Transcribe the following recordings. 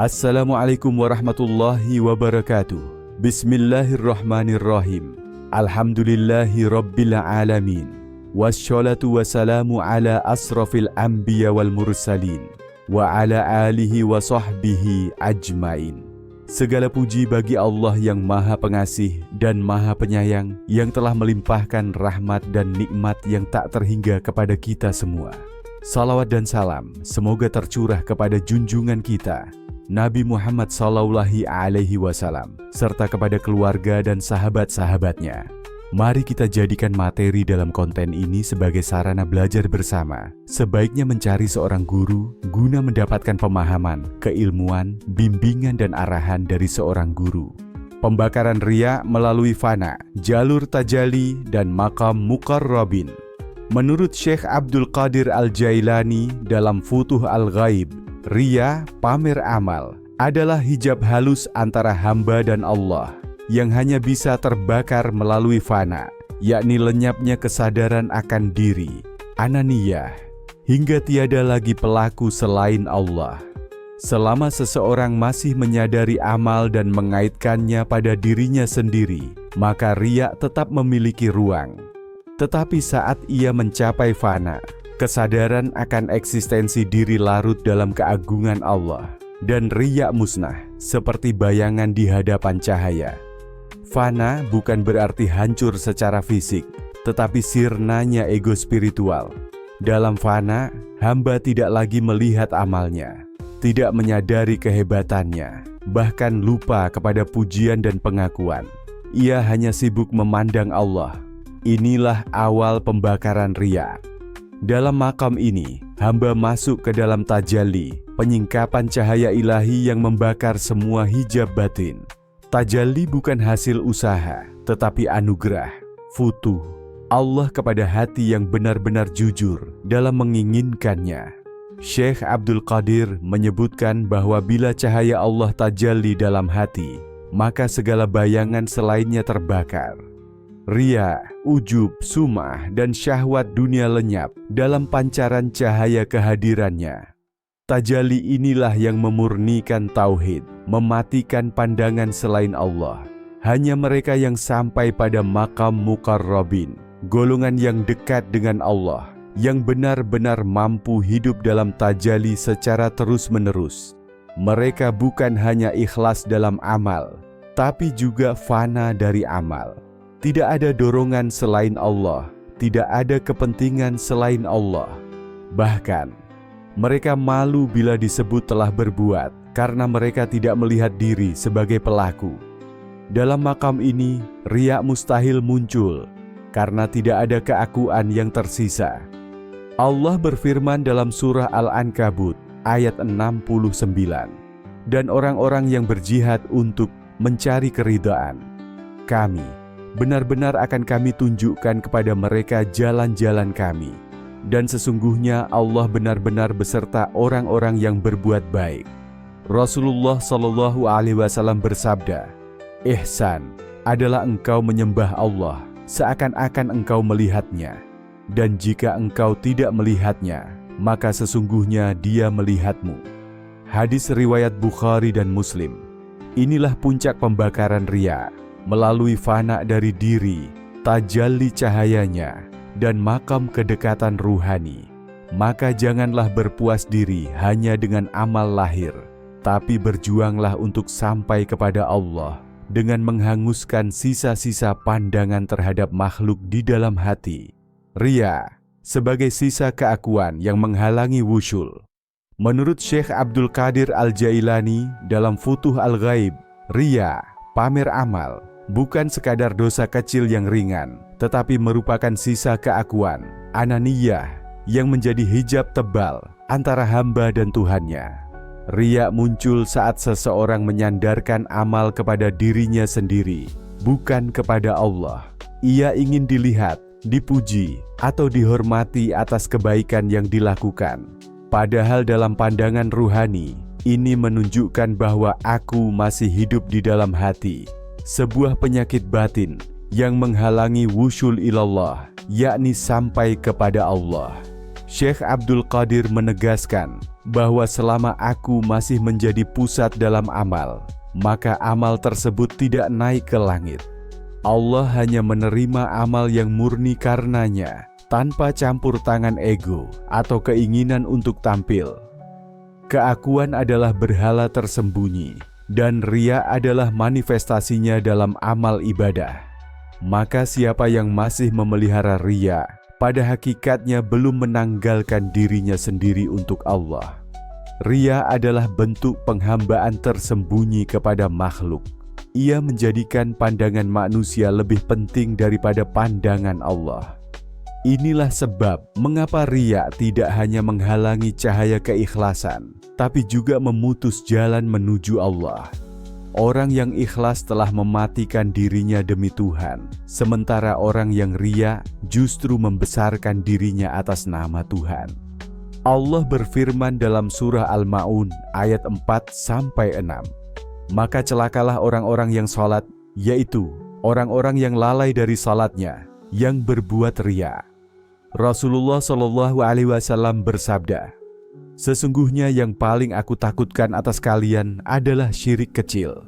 Assalamualaikum warahmatullahi wabarakatuh. Bismillahirrahmanirrahim. Alhamdulillahi rabbil alamin. Wassalatu wassalamu ala asrafil anbiya wal mursalin wa ala alihi wa sahbihi ajmain. Segala puji bagi Allah yang Maha Pengasih dan Maha Penyayang, yang telah melimpahkan rahmat dan nikmat yang tak terhingga kepada kita semua. Salawat dan salam semoga tercurah kepada junjungan kita Nabi Muhammad SAW, serta kepada keluarga dan sahabat-sahabatnya. Mari kita jadikan materi dalam konten ini sebagai sarana belajar bersama. Sebaiknya mencari seorang guru guna mendapatkan pemahaman, keilmuan, bimbingan dan arahan dari seorang guru. Pembakaran riya melalui fana, jalur tajalli dan makam muqarrabin. Menurut Syekh Abdul Qadir Al-Jailani dalam Futuh Al-Ghaib, riya, pamer amal, adalah hijab halus antara hamba dan Allah yang hanya bisa terbakar melalui fana, yakni lenyapnya kesadaran akan diri, ananiyah, hingga tiada lagi pelaku selain Allah. Selama seseorang masih menyadari amal dan mengaitkannya pada dirinya sendiri, maka riya tetap memiliki ruang. Tetapi saat ia mencapai fana, kesadaran akan eksistensi diri larut dalam keagungan Allah, dan riya musnah seperti bayangan di hadapan cahaya. Fana bukan berarti hancur secara fisik, tetapi sirnanya ego spiritual. Dalam fana, hamba tidak lagi melihat amalnya, tidak menyadari kehebatannya, bahkan lupa kepada pujian dan pengakuan. Ia hanya sibuk memandang Allah. Inilah awal pembakaran riya. Dalam makam ini, hamba masuk ke dalam tajalli, penyingkapan cahaya ilahi yang membakar semua hijab batin. Tajalli bukan hasil usaha, tetapi anugerah, futuh Allah kepada hati yang benar-benar jujur dalam menginginkannya. Syekh Abdul Qadir menyebutkan bahwa bila cahaya Allah tajalli dalam hati, maka segala bayangan selainnya terbakar. Riya, ujub, sum'ah, dan syahwat dunia lenyap dalam pancaran cahaya kehadirannya. Tajalli inilah yang memurnikan tauhid, mematikan pandangan selain Allah. Hanya mereka yang sampai pada makam muqarrabin, golongan yang dekat dengan Allah, yang benar-benar mampu hidup dalam tajalli secara terus-menerus. Mereka bukan hanya ikhlas dalam amal, tapi juga fana dari amal. Tidak ada dorongan selain Allah, tidak ada kepentingan selain Allah. Bahkan, mereka malu bila disebut telah berbuat, karena mereka tidak melihat diri sebagai pelaku. Dalam makam ini, riya mustahil muncul, karena tidak ada keakuan yang tersisa. Allah berfirman dalam surah Al-Ankabut, ayat 69, dan orang-orang yang berjihad untuk mencari keridhaan kami, benar-benar akan kami tunjukkan kepada mereka jalan-jalan kami. Dan sesungguhnya Allah benar-benar beserta orang-orang yang berbuat baik. Rasulullah SAW bersabda, "Ihsan adalah engkau menyembah Allah seakan-akan engkau melihatnya. Dan jika engkau tidak melihatnya, maka sesungguhnya Dia melihatmu." Hadis riwayat Bukhari dan Muslim. Inilah puncak pembakaran riya, melalui fana dari diri, tajalli cahayanya, dan makam kedekatan ruhani. Maka janganlah berpuas diri hanya dengan amal lahir, tapi berjuanglah untuk sampai kepada Allah dengan menghanguskan sisa-sisa pandangan terhadap makhluk di dalam hati. Riya sebagai sisa keakuan yang menghalangi wusyul. Menurut Syekh Abdul Qadir Al-Jailani dalam Futuh Al-Ghaib, riya, pamer amal, bukan sekadar dosa kecil yang ringan, tetapi merupakan sisa keakuan, ananiyah, yang menjadi hijab tebal antara hamba dan Tuhannya. Riya muncul saat seseorang menyandarkan amal kepada dirinya sendiri, bukan kepada Allah. Ia ingin dilihat, dipuji, atau dihormati atas kebaikan yang dilakukan. Padahal dalam pandangan ruhani, ini menunjukkan bahwa aku masih hidup di dalam hati. Sebuah penyakit batin yang menghalangi wusyul ilallah, yakni sampai kepada Allah. Syekh Abdul Qadir menegaskan, bahwa selama aku masih menjadi pusat dalam amal, maka amal tersebut tidak naik ke langit. Allah hanya menerima amal yang murni karenanya, tanpa campur tangan ego atau keinginan untuk tampil. Keakuan adalah berhala tersembunyi, dan riya adalah manifestasinya dalam amal ibadah. Maka siapa yang masih memelihara riya, pada hakikatnya belum menanggalkan dirinya sendiri untuk Allah. Riya adalah bentuk penghambaan tersembunyi kepada makhluk. Ia menjadikan pandangan manusia lebih penting daripada pandangan Allah. Inilah sebab mengapa riya tidak hanya menghalangi cahaya keikhlasan, tapi juga memutus jalan menuju Allah. Orang yang ikhlas telah mematikan dirinya demi Tuhan, sementara orang yang riya justru membesarkan dirinya atas nama Tuhan. Allah berfirman dalam surah Al-Ma'un ayat 4-6, "Maka celakalah orang-orang yang salat, yaitu orang-orang yang lalai dari salatnya, yang berbuat riya." Rasulullah SAW bersabda, "Sesungguhnya yang paling aku takutkan atas kalian adalah syirik kecil."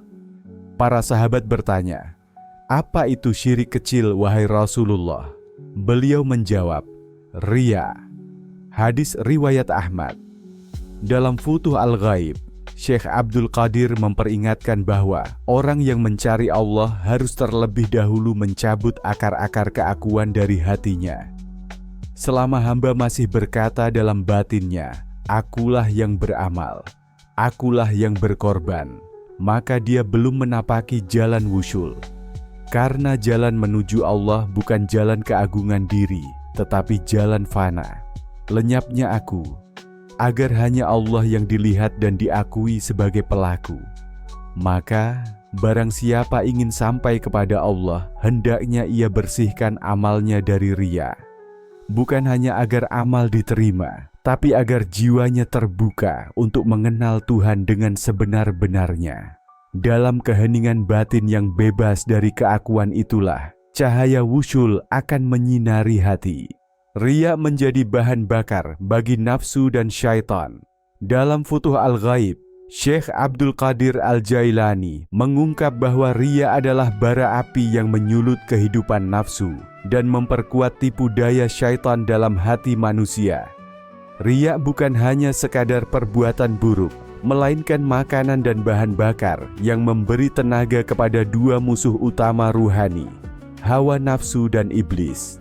Para sahabat bertanya, "Apa itu syirik kecil, wahai Rasulullah?" Beliau menjawab, "Riya." Hadis riwayat Ahmad. Dalam Futuh Al-Ghaib, Syekh Abdul Qadir memperingatkan bahwa orang yang mencari Allah harus terlebih dahulu mencabut akar-akar keakuan dari hatinya. Selama hamba masih berkata dalam batinnya, "Akulah yang beramal, akulah yang berkorban," maka dia belum menapaki jalan wusul. Karena jalan menuju Allah bukan jalan keagungan diri, tetapi jalan fana, lenyapnya aku, agar hanya Allah yang dilihat dan diakui sebagai pelaku. Maka, barang siapa ingin sampai kepada Allah, hendaknya ia bersihkan amalnya dari riya. Bukan hanya agar amal diterima, tapi agar jiwanya terbuka untuk mengenal Tuhan dengan sebenar-benarnya. Dalam keheningan batin yang bebas dari keakuan itulah, cahaya wusul akan menyinari hati. Riya menjadi bahan bakar bagi nafsu dan syaitan. Dalam Futuh Al-Ghaib, Syekh Abdul Qadir Al-Jailani mengungkap bahwa riya adalah bara api yang menyulut kehidupan nafsu dan memperkuat tipu daya syaitan dalam hati manusia. Riya bukan hanya sekadar perbuatan buruk, melainkan makanan dan bahan bakar yang memberi tenaga kepada dua musuh utama ruhani, hawa nafsu dan iblis.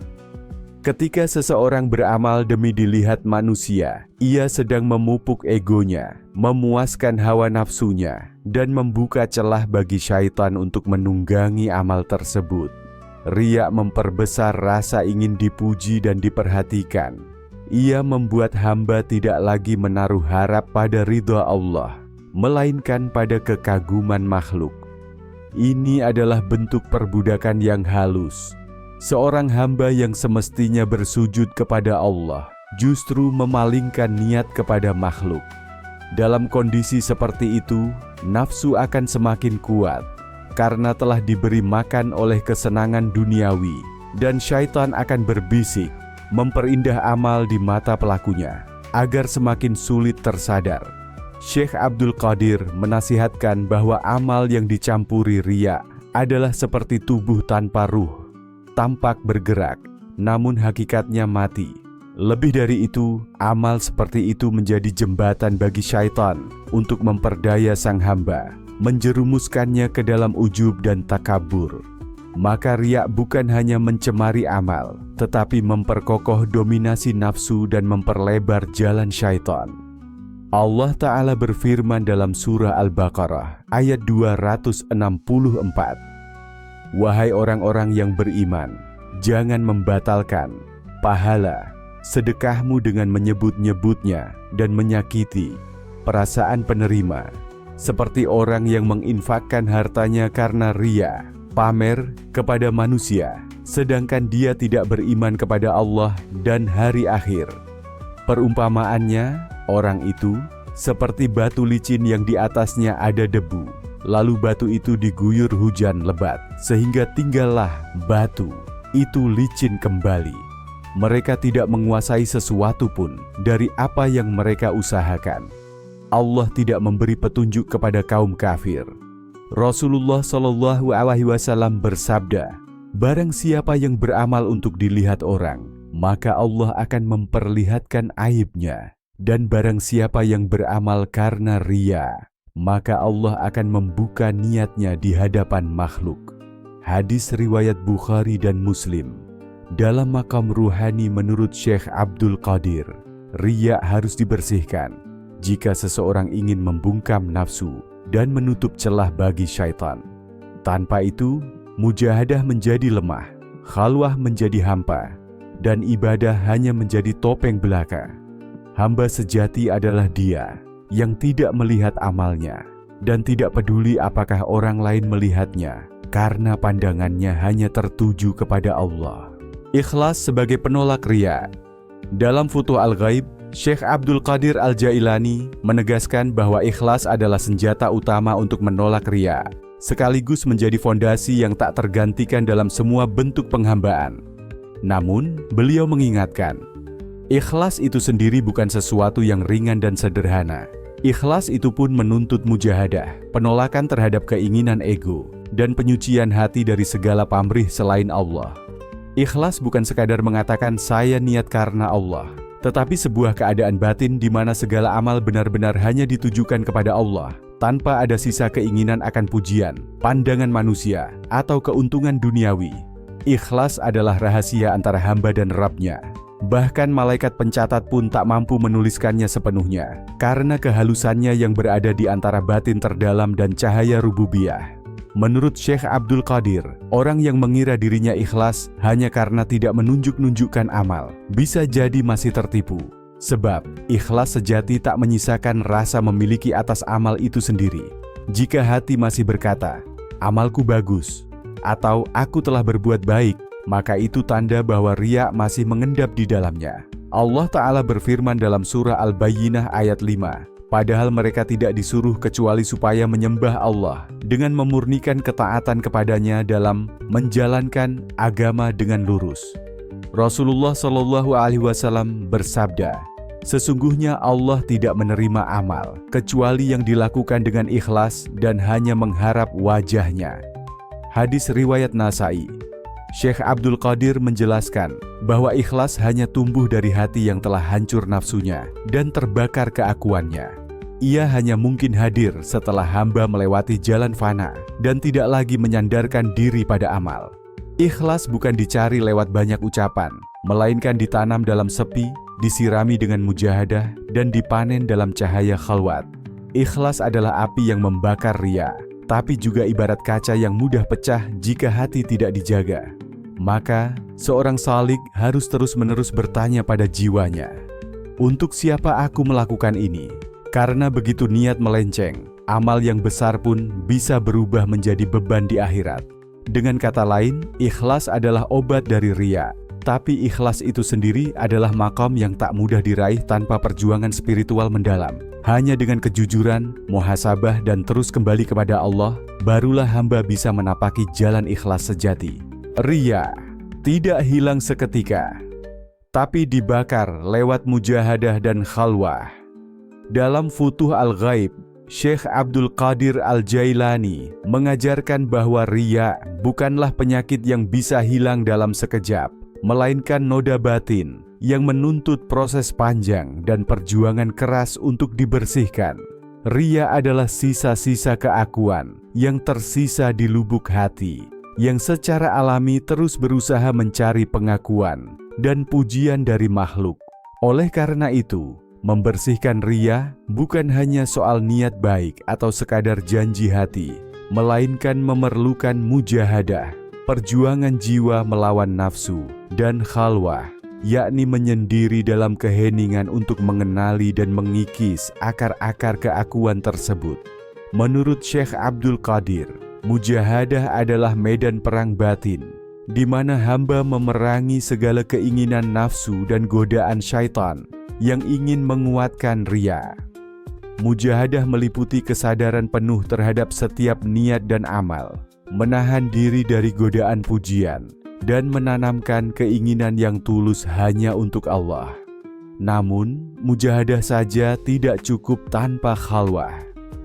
Ketika seseorang beramal demi dilihat manusia, ia sedang memupuk egonya, memuaskan hawa nafsunya, dan membuka celah bagi syaitan untuk menunggangi amal tersebut. Riya memperbesar rasa ingin dipuji dan diperhatikan. Ia membuat hamba tidak lagi menaruh harap pada ridha Allah, melainkan pada kekaguman makhluk. Ini adalah bentuk perbudakan yang halus. Seorang hamba yang semestinya bersujud kepada Allah justru memalingkan niat kepada makhluk. Dalam kondisi seperti itu, nafsu akan semakin kuat karena telah diberi makan oleh kesenangan duniawi, dan syaitan akan berbisik, memperindah amal di mata pelakunya agar semakin sulit tersadar. Syekh Abdul Qadir menasihatkan bahwa amal yang dicampuri riya adalah seperti tubuh tanpa ruh. Tampak bergerak, namun hakikatnya mati. Lebih dari itu, amal seperti itu menjadi jembatan bagi syaitan untuk memperdaya sang hamba, menjerumuskannya ke dalam ujub dan takabur. Maka riya bukan hanya mencemari amal, tetapi memperkokoh dominasi nafsu dan memperlebar jalan syaitan. Allah Ta'ala berfirman dalam surah Al-Baqarah ayat 264, "Wahai orang-orang yang beriman, jangan membatalkan pahala sedekahmu dengan menyebut-nyebutnya dan menyakiti perasaan penerima, seperti orang yang menginfakkan hartanya karena riya, pamer kepada manusia, sedangkan dia tidak beriman kepada Allah dan hari akhir. Perumpamaannya, orang itu seperti batu licin yang di atasnya ada debu. Lalu batu itu diguyur hujan lebat, sehingga tinggallah batu itu licin kembali. mereka tidak menguasai sesuatu pun dari apa yang mereka usahakan. Allah tidak memberi petunjuk kepada kaum kafir. Rasulullah Shallallahu Alaihi Wasallam bersabda, "Barang siapa yang beramal untuk dilihat orang, maka Allah akan memperlihatkan aibnya. Dan barang siapa yang beramal karena riya, maka Allah akan membuka niatnya di hadapan makhluk." Hadis riwayat Bukhari dan Muslim. Dalam makam ruhani menurut Syekh Abdul Qadir, riya harus dibersihkan jika seseorang ingin membungkam nafsu dan menutup celah bagi syaitan. Tanpa itu, mujahadah menjadi lemah, khalwah menjadi hampa, dan ibadah hanya menjadi topeng belaka. Hamba sejati adalah dia yang tidak melihat amalnya dan tidak peduli apakah orang lain melihatnya, karena pandangannya hanya tertuju kepada Allah. Ikhlas sebagai penolak riya. Dalam Futuh Al-Ghaib, Syekh Abdul Qadir Al-Jailani menegaskan bahwa ikhlas adalah senjata utama untuk menolak riya, sekaligus menjadi fondasi yang tak tergantikan dalam semua bentuk penghambaan. Namun, beliau mengingatkan, ikhlas itu sendiri bukan sesuatu yang ringan dan sederhana. Ikhlas itu pun menuntut mujahadah, penolakan terhadap keinginan ego, dan penyucian hati dari segala pamrih selain Allah. Ikhlas bukan sekadar mengatakan saya niat karena Allah, tetapi sebuah keadaan batin di mana segala amal benar-benar hanya ditujukan kepada Allah, tanpa ada sisa keinginan akan pujian, pandangan manusia, atau keuntungan duniawi. Ikhlas adalah rahasia antara hamba dan Rabb-nya. Bahkan malaikat pencatat pun tak mampu menuliskannya sepenuhnya, karena kehalusannya yang berada di antara batin terdalam dan cahaya rububiyah. Menurut Syekh Abdul Qadir, orang yang mengira dirinya ikhlas hanya karena tidak menunjuk-nunjukkan amal, bisa jadi masih tertipu. Sebab, ikhlas sejati tak menyisakan rasa memiliki atas amal itu sendiri. Jika hati masih berkata, amalku bagus, atau aku telah berbuat baik, maka itu tanda bahwa riya masih mengendap di dalamnya. Allah Ta'ala berfirman dalam surah Al-Bayyinah ayat 5, padahal mereka tidak disuruh kecuali supaya menyembah Allah dengan memurnikan ketaatan kepadanya dalam menjalankan agama dengan lurus. Rasulullah Shallallahu Alaihi Wasallam bersabda, sesungguhnya Allah tidak menerima amal kecuali yang dilakukan dengan ikhlas dan hanya mengharap wajahnya. Hadis riwayat Nasai. Syekh Abdul Qadir menjelaskan bahwa ikhlas hanya tumbuh dari hati yang telah hancur nafsunya dan terbakar keakuannya. Ia hanya mungkin hadir setelah hamba melewati jalan fana dan tidak lagi menyandarkan diri pada amal. Ikhlas bukan dicari lewat banyak ucapan, melainkan ditanam dalam sepi, disirami dengan mujahadah, dan dipanen dalam cahaya khalwat. Ikhlas adalah api yang membakar riya, tapi juga ibarat kaca yang mudah pecah jika hati tidak dijaga. Maka, seorang salik harus terus-menerus bertanya pada jiwanya, untuk siapa aku melakukan ini? Karena begitu niat melenceng, amal yang besar pun bisa berubah menjadi beban di akhirat. Dengan kata lain, ikhlas adalah obat dari riya. Tapi ikhlas itu sendiri adalah maqam yang tak mudah diraih tanpa perjuangan spiritual mendalam. Hanya dengan kejujuran, muhasabah, dan terus kembali kepada Allah, barulah hamba bisa menapaki jalan ikhlas sejati. Riya tidak hilang seketika, tapi dibakar lewat mujahadah dan khalwah. Dalam Futuh Al-Ghaib, Syekh Abdul Qadir Al-Jailani mengajarkan bahwa riya bukanlah penyakit yang bisa hilang dalam sekejap, melainkan noda batin yang menuntut proses panjang dan perjuangan keras untuk dibersihkan. Riya adalah sisa-sisa keakuan yang tersisa di lubuk hati, yang secara alami terus berusaha mencari pengakuan dan pujian dari makhluk. Oleh karena itu, membersihkan riya bukan hanya soal niat baik atau sekadar janji hati, melainkan memerlukan mujahadah, perjuangan jiwa melawan nafsu, dan khalwah, yakni menyendiri dalam keheningan untuk mengenali dan mengikis akar-akar keakuan tersebut. Menurut Syekh Abdul Qadir, mujahadah adalah medan perang batin, di mana hamba memerangi segala keinginan nafsu dan godaan syaitan yang ingin menguatkan riya. Mujahadah meliputi kesadaran penuh terhadap setiap niat dan amal, menahan diri dari godaan pujian, dan menanamkan keinginan yang tulus hanya untuk Allah. Namun, mujahadah saja tidak cukup tanpa khalwah.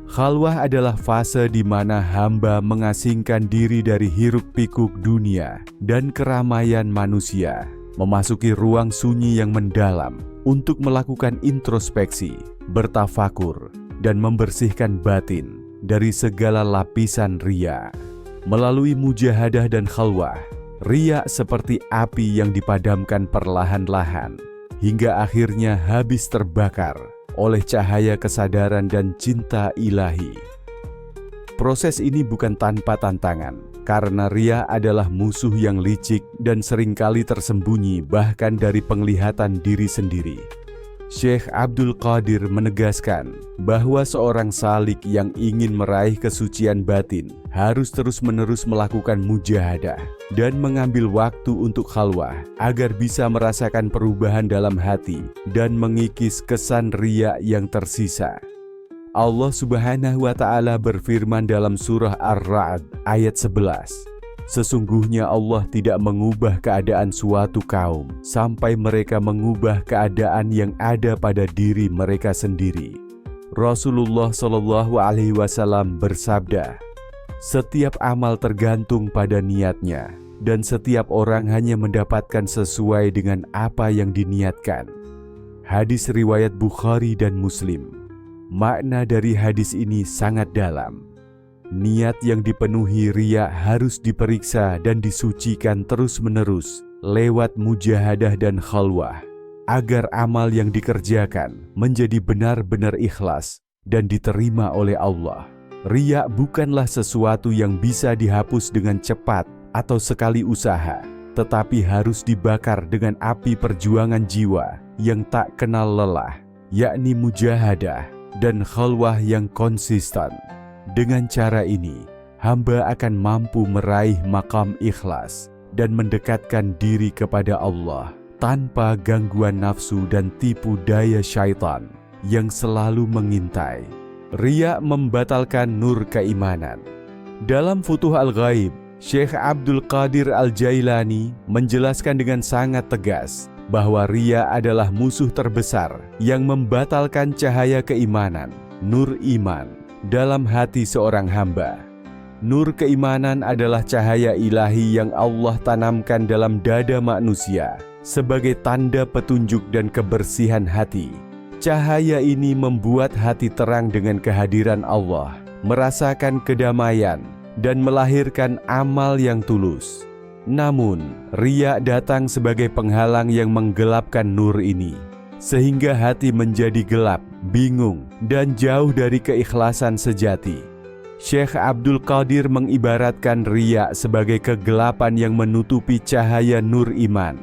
Khalwah adalah fase di mana hamba mengasingkan diri dari hiruk-pikuk dunia dan keramaian manusia, memasuki ruang sunyi yang mendalam untuk melakukan introspeksi, bertafakur, dan membersihkan batin dari segala lapisan riya. Melalui mujahadah dan khalwah, riya seperti api yang dipadamkan perlahan-lahan hingga akhirnya habis terbakar oleh cahaya kesadaran dan cinta ilahi. Proses ini bukan tanpa tantangan, karena riya adalah musuh yang licik dan seringkali tersembunyi bahkan dari penglihatan diri sendiri. Syekh Abdul Qadir menegaskan bahwa seorang salik yang ingin meraih kesucian batin harus terus-menerus melakukan mujahadah dan mengambil waktu untuk khalwah agar bisa merasakan perubahan dalam hati dan mengikis kesan riya yang tersisa. Allah Subhanahu wa Ta'ala berfirman dalam surah Ar-Ra'd ayat 11, "Sesungguhnya Allah tidak mengubah keadaan suatu kaum sampai mereka mengubah keadaan yang ada pada diri mereka sendiri." Rasulullah Shallallahu Alaihi Wasallam bersabda, "Setiap amal tergantung pada niatnya, dan setiap orang hanya mendapatkan sesuai dengan apa yang diniatkan." Hadis riwayat Bukhari dan Muslim. Makna dari hadis ini sangat dalam. Niat yang dipenuhi riya harus diperiksa dan disucikan terus-menerus lewat mujahadah dan khalwah, agar amal yang dikerjakan menjadi benar-benar ikhlas dan diterima oleh Allah. Riya bukanlah sesuatu yang bisa dihapus dengan cepat atau sekali usaha, tetapi harus dibakar dengan api perjuangan jiwa yang tak kenal lelah, yakni mujahadah dan khalwah yang konsisten. Dengan cara ini, hamba akan mampu meraih makam ikhlas dan mendekatkan diri kepada Allah tanpa gangguan nafsu dan tipu daya syaitan yang selalu mengintai. Riya membatalkan nur keimanan. Dalam Futuh Al-Ghaib, Syekh Abdul Qadir Al-Jailani menjelaskan dengan sangat tegas bahwa riya adalah musuh terbesar yang membatalkan cahaya keimanan, nur iman, dalam hati seorang hamba. Nur keimanan adalah cahaya ilahi yang Allah tanamkan dalam dada manusia sebagai tanda petunjuk dan kebersihan hati. Cahaya ini membuat hati terang dengan kehadiran Allah, merasakan kedamaian, dan melahirkan amal yang tulus. Namun, riya datang sebagai penghalang yang menggelapkan nur ini, sehingga hati menjadi gelap, bingung, dan jauh dari keikhlasan sejati. Syekh Abdul Qadir mengibaratkan riya sebagai kegelapan yang menutupi cahaya nur iman.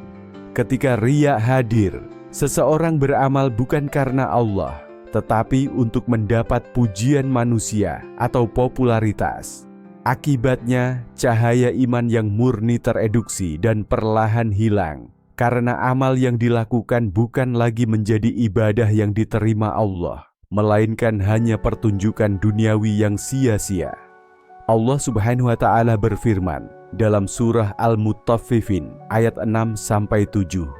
Ketika riya hadir, seseorang beramal bukan karena Allah, tetapi untuk mendapat pujian manusia atau popularitas. Akibatnya, cahaya iman yang murni tereduksi dan perlahan hilang, karena amal yang dilakukan bukan lagi menjadi ibadah yang diterima Allah, melainkan hanya pertunjukan duniawi yang sia-sia. Allah Subhanahu wa Ta'ala berfirman dalam surah Al-Mutaffifin ayat 6-7,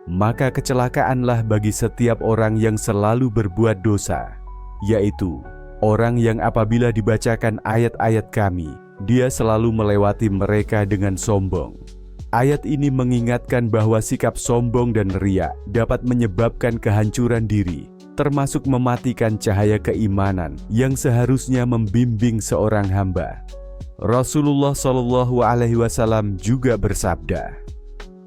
"Maka kecelakaanlah bagi setiap orang yang selalu berbuat dosa, yaitu orang yang apabila dibacakan ayat-ayat kami, dia selalu melewati mereka dengan sombong." Ayat ini mengingatkan bahwa sikap sombong dan riya dapat menyebabkan kehancuran diri, termasuk mematikan cahaya keimanan yang seharusnya membimbing seorang hamba. Rasulullah Shallallahu Alaihi Wasallam juga bersabda,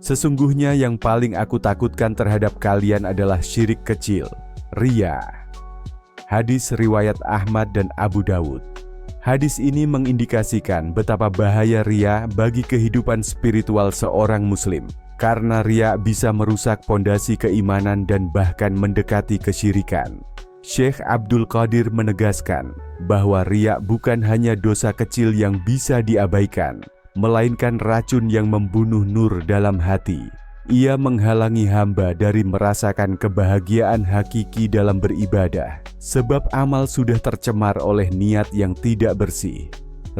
"Sesungguhnya yang paling aku takutkan terhadap kalian adalah syirik kecil, riya." Hadis riwayat Ahmad dan Abu Dawud. Hadis ini mengindikasikan betapa bahaya riya bagi kehidupan spiritual seorang muslim, karena riya bisa merusak pondasi keimanan dan bahkan mendekati kesyirikan. Syekh Abdul Qadir menegaskan bahwa riya bukan hanya dosa kecil yang bisa diabaikan, melainkan racun yang membunuh nur dalam hati. Ia menghalangi hamba dari merasakan kebahagiaan hakiki dalam beribadah, sebab amal sudah tercemar oleh niat yang tidak bersih.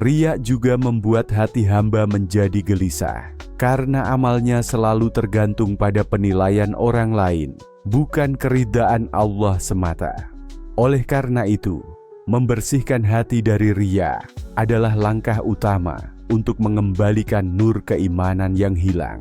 Riya juga membuat hati hamba menjadi gelisah, karena amalnya selalu tergantung pada penilaian orang lain, bukan keridaan Allah semata. Oleh karena itu, membersihkan hati dari riya adalah langkah utama untuk mengembalikan nur keimanan yang hilang.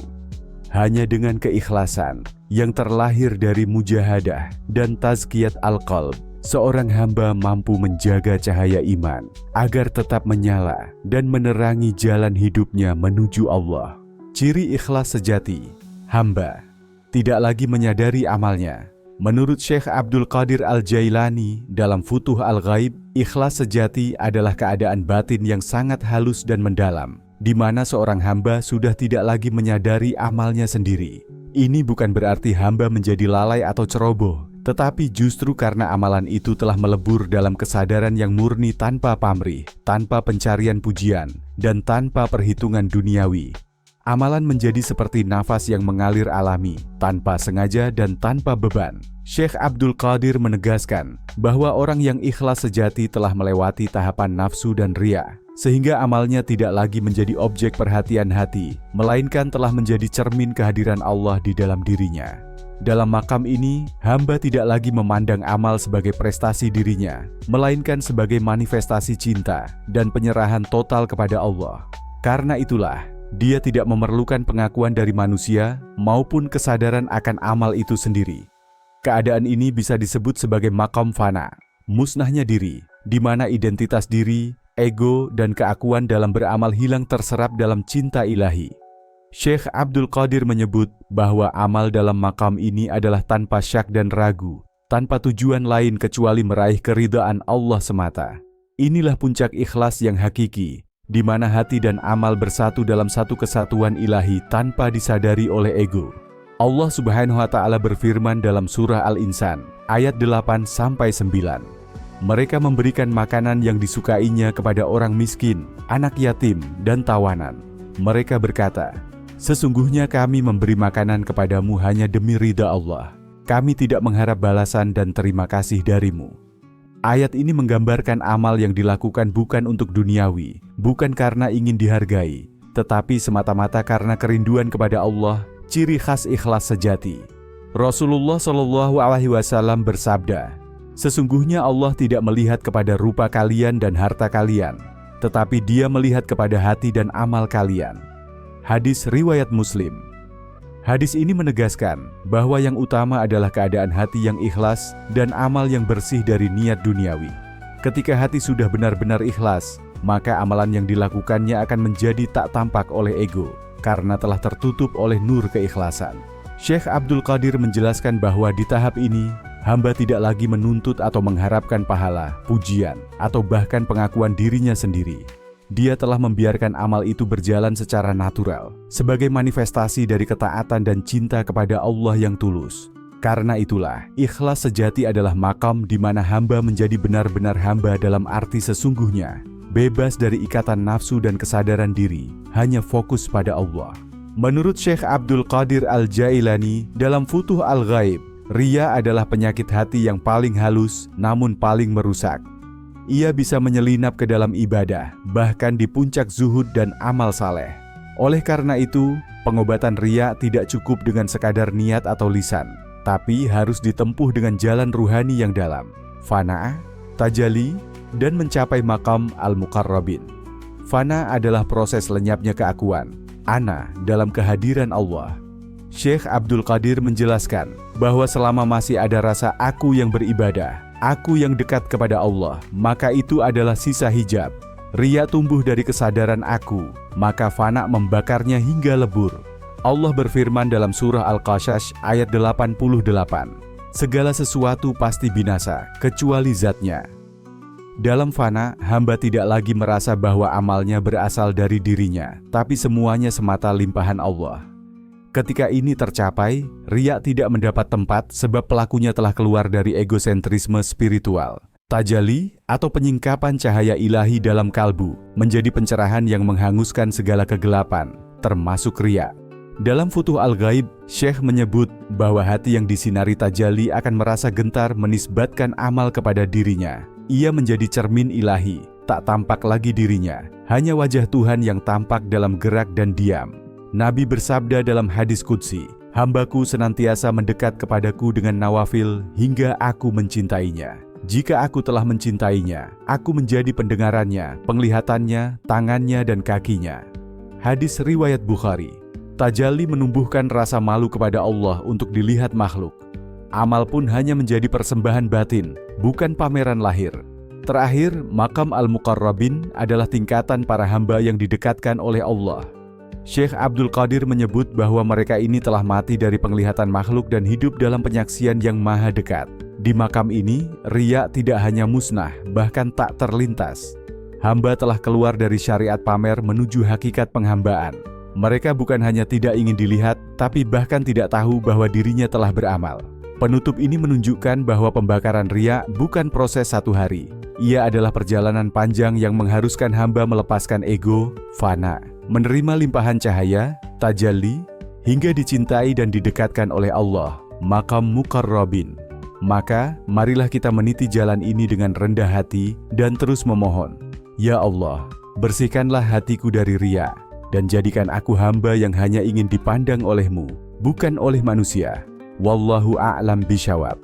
Hanya dengan keikhlasan yang terlahir dari mujahadah dan tazkiyat al-qalb, seorang hamba mampu menjaga cahaya iman agar tetap menyala dan menerangi jalan hidupnya menuju Allah. Ciri ikhlas sejati, hamba tidak lagi menyadari amalnya. Menurut Syekh Abdul Qadir Al-Jailani dalam Futuh Al-Ghaib, ikhlas sejati adalah keadaan batin yang sangat halus dan mendalam, di mana seorang hamba sudah tidak lagi menyadari amalnya sendiri. Ini bukan berarti hamba menjadi lalai atau ceroboh, tetapi justru karena amalan itu telah melebur dalam kesadaran yang murni tanpa pamrih, tanpa pencarian pujian, dan tanpa perhitungan duniawi. Amalan menjadi seperti nafas yang mengalir alami, tanpa sengaja dan tanpa beban. Syekh Abdul Qadir menegaskan bahwa orang yang ikhlas sejati telah melewati tahapan nafsu dan riya, sehingga amalnya tidak lagi menjadi objek perhatian hati, melainkan telah menjadi cermin kehadiran Allah di dalam dirinya. Dalam makam ini, hamba tidak lagi memandang amal sebagai prestasi dirinya, melainkan sebagai manifestasi cinta dan penyerahan total kepada Allah. Karena itulah, dia tidak memerlukan pengakuan dari manusia maupun kesadaran akan amal itu sendiri. Keadaan ini bisa disebut sebagai maqam fana, musnahnya diri, di mana identitas diri, ego, dan keakuan dalam beramal hilang terserap dalam cinta ilahi. Syekh Abdul Qadir menyebut bahwa amal dalam maqam ini adalah tanpa syak dan ragu, tanpa tujuan lain kecuali meraih keridhaan Allah semata. Inilah puncak ikhlas yang hakiki, di mana hati dan amal bersatu dalam satu kesatuan ilahi tanpa disadari oleh ego. Allah Subhanahu wa Ta'ala berfirman dalam surah Al-Insan, ayat 8-9. Mereka memberikan makanan yang disukainya kepada orang miskin, anak yatim, dan tawanan. Mereka berkata, sesungguhnya kami memberi makanan kepadamu hanya demi ridha Allah. Kami tidak mengharap balasan dan terima kasih darimu. Ayat ini menggambarkan amal yang dilakukan bukan untuk duniawi, bukan karena ingin dihargai, tetapi semata-mata karena kerinduan kepada Allah, ciri khas ikhlas sejati. Rasulullah SAW bersabda, sesungguhnya Allah tidak melihat kepada rupa kalian dan harta kalian, tetapi Dia melihat kepada hati dan amal kalian. Hadis riwayat Muslim. Hadis ini menegaskan bahwa yang utama adalah keadaan hati yang ikhlas dan amal yang bersih dari niat duniawi. Ketika hati sudah benar-benar ikhlas, maka amalan yang dilakukannya akan menjadi tak tampak oleh ego, karena telah tertutup oleh nur keikhlasan. Syekh Abdul Qadir menjelaskan bahwa di tahap ini, hamba tidak lagi menuntut atau mengharapkan pahala, pujian, atau bahkan pengakuan dirinya sendiri. Dia telah membiarkan amal itu berjalan secara natural, sebagai manifestasi dari ketaatan dan cinta kepada Allah yang tulus. Karena itulah, ikhlas sejati adalah makam di mana hamba menjadi benar-benar hamba dalam arti sesungguhnya, bebas dari ikatan nafsu dan kesadaran diri, hanya fokus pada Allah. Menurut Syekh Abdul Qadir Al-Jailani dalam Futuh Al-Ghaib, riya adalah penyakit hati yang paling halus namun paling merusak. Ia bisa menyelinap ke dalam ibadah, bahkan di puncak zuhud dan amal saleh. Oleh karena itu, pengobatan riya tidak cukup dengan sekadar niat atau lisan, tapi harus ditempuh dengan jalan ruhani yang dalam, fana, tajalli, dan mencapai maqam al-muqarrabin. Fana adalah proses lenyapnya keakuan, ana dalam kehadiran Allah. Syekh Abdul Qadir menjelaskan bahwa selama masih ada rasa aku yang beribadah, aku yang dekat kepada Allah, maka itu adalah sisa hijab. Riya tumbuh dari kesadaran aku, maka fana membakarnya hingga lebur. Allah berfirman dalam surah Al-Qasas ayat 88, segala sesuatu pasti binasa, kecuali zatnya. Dalam fana, hamba tidak lagi merasa bahwa amalnya berasal dari dirinya, tapi semuanya semata limpahan Allah. Ketika ini tercapai, riya tidak mendapat tempat sebab pelakunya telah keluar dari egosentrisme spiritual. Tajalli atau penyingkapan cahaya ilahi dalam kalbu menjadi pencerahan yang menghanguskan segala kegelapan, termasuk riya. Dalam Futuh Al-Ghaib, Syekh menyebut bahwa hati yang disinari tajalli akan merasa gentar menisbatkan amal kepada dirinya. Ia menjadi cermin ilahi, tak tampak lagi dirinya, hanya wajah Tuhan yang tampak dalam gerak dan diam. Nabi bersabda dalam hadis qudsi, "Hambaku senantiasa mendekat kepadaku dengan nawafil hingga aku mencintainya. Jika aku telah mencintainya, aku menjadi pendengarannya, penglihatannya, tangannya, dan kakinya." Hadis riwayat Bukhari. Tajalli menumbuhkan rasa malu kepada Allah untuk dilihat makhluk. Amal pun hanya menjadi persembahan batin, bukan pameran lahir. Terakhir, makam al-muqarrabin adalah tingkatan para hamba yang didekatkan oleh Allah. Syekh Abdul Qadir menyebut bahwa mereka ini telah mati dari penglihatan makhluk dan hidup dalam penyaksian yang maha dekat. Di makam ini, riya tidak hanya musnah, bahkan tak terlintas. Hamba telah keluar dari syariat pamer menuju hakikat penghambaan. Mereka bukan hanya tidak ingin dilihat, tapi bahkan tidak tahu bahwa dirinya telah beramal. Penutup ini menunjukkan bahwa pembakaran riya bukan proses satu hari. Ia adalah perjalanan panjang yang mengharuskan hamba melepaskan ego, fana, menerima limpahan cahaya, tajalli, hingga dicintai dan didekatkan oleh Allah, makam muqarrabin. Maka, marilah kita meniti jalan ini dengan rendah hati dan terus memohon, "Ya Allah, bersihkanlah hatiku dari riya, dan jadikan aku hamba yang hanya ingin dipandang oleh-Mu, bukan oleh manusia." Wallahu a'lam bishawab.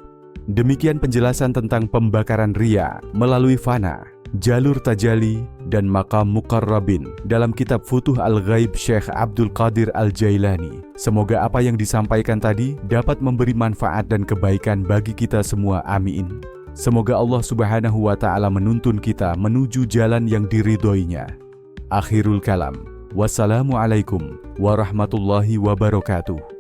Demikian penjelasan tentang pembakaran riya melalui fana, jalur tajalli, dan makam muqarrabin dalam kitab Futuh Al-Ghaib Syekh Abdul Qadir Al-Jailani. Semoga apa yang disampaikan tadi dapat memberi manfaat dan kebaikan bagi kita semua, amin. Semoga Allah Subhanahu wa Ta'ala menuntun kita menuju jalan yang diridhoinya. Akhirul kalam. Wassalamualaikum warahmatullahi wabarakatuh.